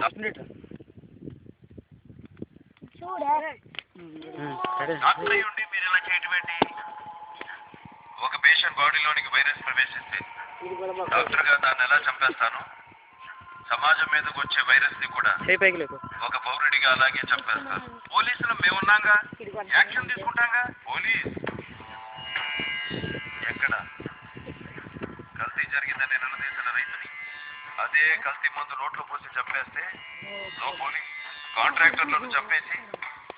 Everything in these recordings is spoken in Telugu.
ఉండి మీరు ఇలా చేయటం ఏంటి? ఒక పేషెంట్ బాడీలోనికి వైరస్ ప్రవేశిస్తే డాక్టర్ గా దాన్ని ఎలా చంపేస్తాను, సమాజం మీదకి వచ్చే వైరస్ ని కూడా ఒక పౌరుడిగా అలాగే చంపేస్తాను. పోలీసులు మేమున్నాగా, యాక్షన్ తీసుకుంటాగా. పోలీస్ ఎక్కడ కల్తీ జరిగిందని నిలదీసిన రైతుని అదే కల్తీ మందు నోట్లో పోసి చంపేస్తే నో పోలీస్. కాంట్రాక్టర్లను చంపేసి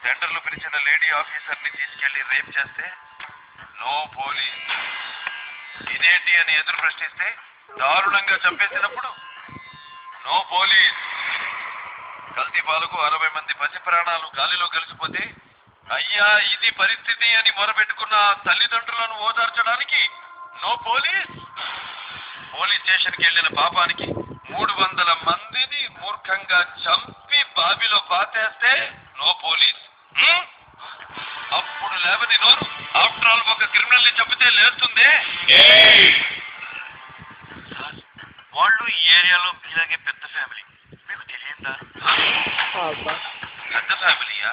టెండర్లు పిలిచిన లేడీ ఆఫీసర్ ని తీసుకెళ్లి రేప్ చేస్తే నో పోలీస్. ఇదేంటి అని ఎదురు ప్రశ్నిస్తే దారుణంగా చంపేసినప్పుడు నో పోలీస్. కల్తీ పాలకు 60 మంది పసి ప్రాణాలు గాలిలో కలిసిపోతే అయ్యా ఇది పరిస్థితి అని మొరబెట్టుకున్న తల్లిదండ్రులను ఓదార్చడానికి నో పోలీస్. పోలీస్ స్టేషన్కి వెళ్లిన పాపానికి 300 మందిని మూర్ఖంగా చంపి బావిలో పాతేస్తే నో పోలీస్. అప్పుడు లేవని నోరు. ఆఫ్టర్ ఆల్ ఒక క్రిమినల్ ని చంపితే లేస్తుందే. వాళ్ళు ఈ ఏరియాలో ఇలాగే పెద్ద ఫ్యామిలీ, మీకు తెలియదా? పెద్ద ఫ్యామిలీయా?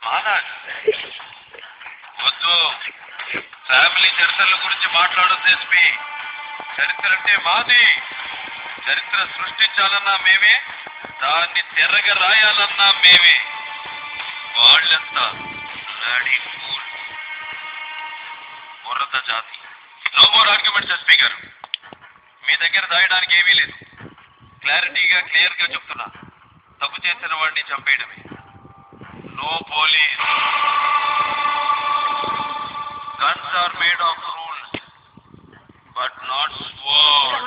మానాగా వద్దు. ఫ్యామిలీ చరిత్రల గురించి మాట్లాడొద్దు ఎస్పీ. చరిత్ర అంటే మాది. చరిత్ర సృష్టించాలన్నా మేమే, దాన్ని తెరగ రాయాలన్నా మేమే. వాళ్ళంతా నాడి ఫూల్, బుర్రద జాతి. నో మోర్ ఆర్గ్యుమెంట్స్ ఎస్పీ గారు. మీ దగ్గర దాయడానికి ఏమీ లేదు. క్లారిటీగా క్లియర్ గా చెప్తున్నా, తప్పు చేసిన వాడిని చంపేయడమే. No police. Guns are made of rules but not sword.